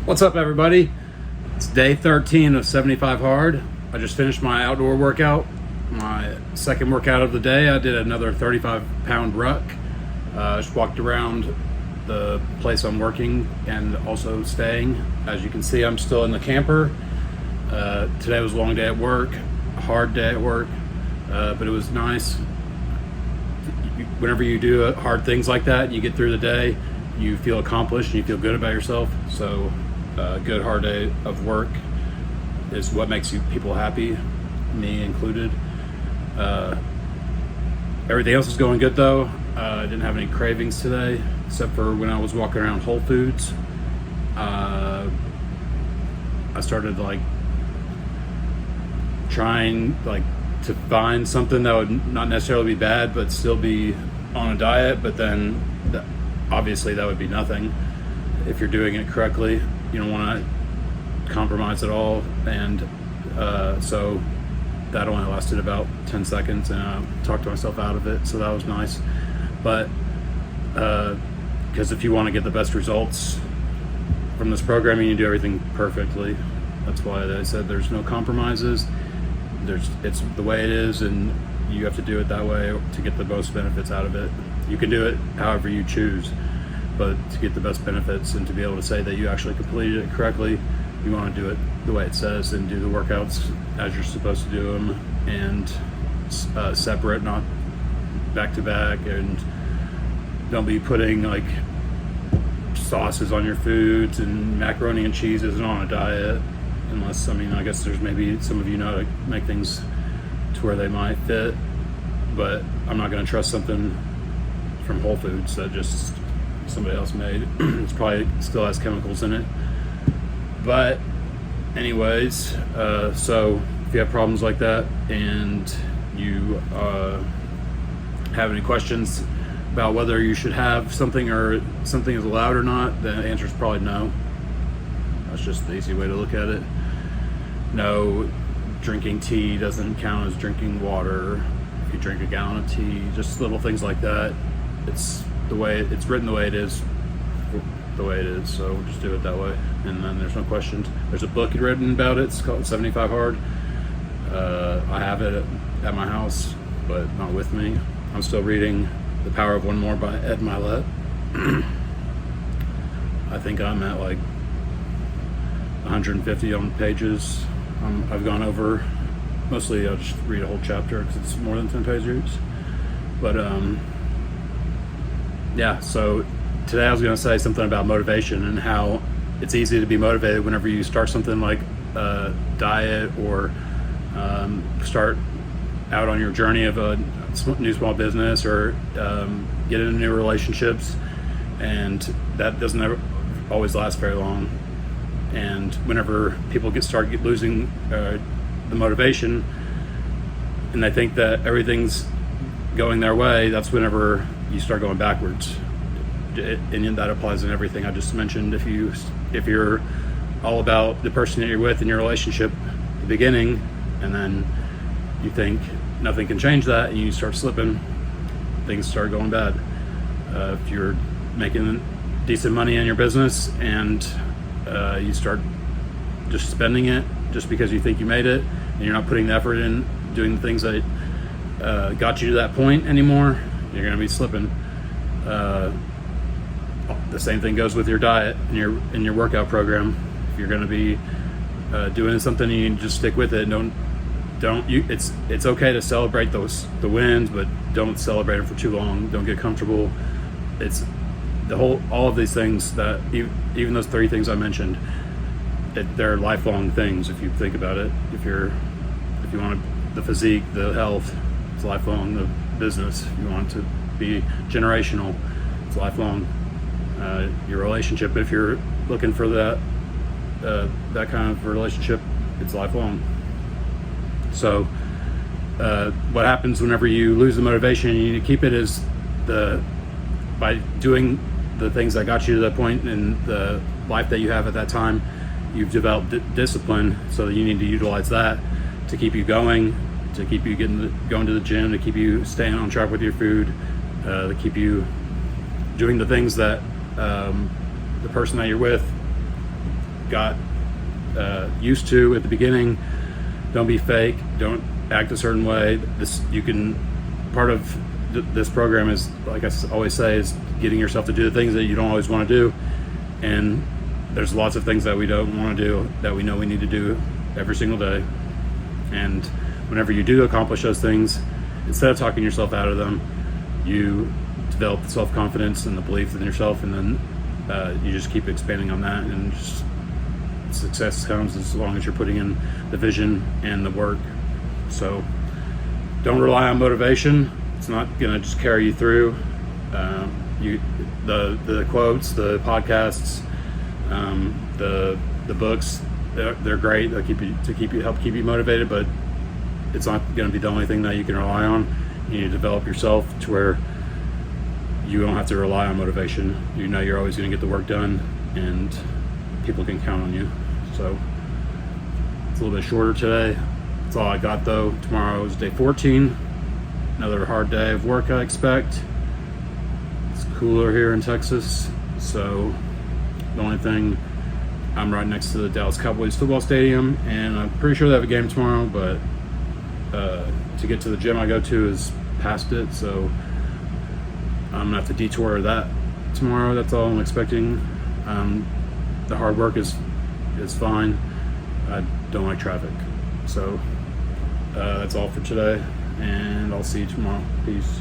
What's up, everybody? It's day 13 of 75 Hard. I just finished my outdoor workout. My second workout of the day. I did another 35-pound ruck. Just walked around the place I'm working and also staying. As you can see, I'm still in the camper. Today was a long day at work, a hard day at work, but it was nice. Whenever you do hard things like that, you get through the day, you feel accomplished and you feel good about yourself. So a good hard day of work is what makes people happy, me included. Everything else is going good though. I didn't have any cravings today, except for when I was walking around Whole Foods. I started trying to find something that would not necessarily be bad, but still be on a diet. But then, obviously, that would be nothing if you're doing it correctly. You don't want to compromise at all, and so that only lasted about 10 seconds, and I talked myself out of it, so that was nice. But because if you want to get the best results from this program, you need to do everything perfectly. That's why they said there's no compromises. It's the way it is, and you have to do it that way to get the most benefits out of it. You can do it however you choose, but to get the best benefits and to be able to say that you actually completed it correctly, you want to do it the way it says and do the workouts as you're supposed to do them, and separate, not back to back, and don't be putting sauces on your foods and macaroni and cheese isn't on a diet, unless, I guess there's maybe some of you know how to make things to where they might fit, but I'm not going to trust something from Whole Foods that just somebody else made. It's probably still has chemicals in it. But anyways, so if you have problems like that and you have any questions about whether you should have something or something is allowed or not, the answer is probably no. That's just the easy way to look at it. No, drinking tea doesn't count as drinking water if you drink a gallon of tea. Just little things like that. It's the way it's written, the way it is, so just do it that way, and then there's no questions. There's a book written about it. It's called 75 Hard. I have it at my house, but not with me. I'm still reading The Power of One More by Ed Milet. I think I'm at 150 on pages. I've gone over, mostly I'll just read a whole chapter because it's more than 10 pages. But yeah, so today I was going to say something about motivation and how it's easy to be motivated whenever you start something like a diet or start out on your journey of a new small business, or get into new relationships, and that doesn't ever always last very long. And whenever people start losing the motivation and they think that everything's going their way, that's whenever you start going backwards. And that applies in everything I just mentioned. If you're all about the person that you're with in your relationship at the beginning, and then you think nothing can change that, and you start slipping, things start going bad. If you're making decent money in your business and you start just spending it just because you think you made it, and you're not putting the effort in doing the things that got you to that point anymore, you're going to be slipping. The same thing goes with your diet and your workout program. If you're going to be doing something, you need to just stick with it. It's okay to celebrate the wins, but don't celebrate them for too long. Don't get comfortable. It's all of these things, that even those 3 things I mentioned, they're lifelong things if you think about it. If you want the physique, the health, it's lifelong. The business, if you want to be generational, it's lifelong. Your relationship, if you're looking for that kind of relationship, it's lifelong. So what happens whenever you lose the motivation, you need to keep it, is by doing the things that got you to that point in the life that you have at that time. You've developed discipline, so you need to utilize that to keep you going, to keep you going to the gym, to keep you staying on track with your food, to keep you doing the things that the person that you're with got used to at the beginning. Don't be fake. Don't act a certain way. Part of this program is, like I always say, is getting yourself to do the things that you don't always want to do. And there's lots of things that we don't want to do that we know we need to do every single day. And whenever you do accomplish those things, instead of talking yourself out of them, you develop the self-confidence and the belief in yourself, and then you just keep expanding on that, and just success comes as long as you're putting in the vision and the work. So don't rely on motivation. It's not going to just carry you through. The quotes, the podcasts, the books, they're great. They'll help keep you motivated, but it's not going to be the only thing that you can rely on. You need to develop yourself to where you don't have to rely on motivation. You know you're always going to get the work done, and people can count on you. So it's a little bit shorter today. That's all I got, though. Tomorrow is day 14. Another hard day of work, I expect. It's cooler here in Texas, so the only thing, I'm right next to the Dallas Cowboys football stadium, and I'm pretty sure they have a game tomorrow, but to get to the gym I go to is past it, so I'm gonna have to detour that tomorrow. That's all I'm expecting. The hard work is fine. I don't like traffic. So that's all for today, and I'll see you tomorrow. Peace.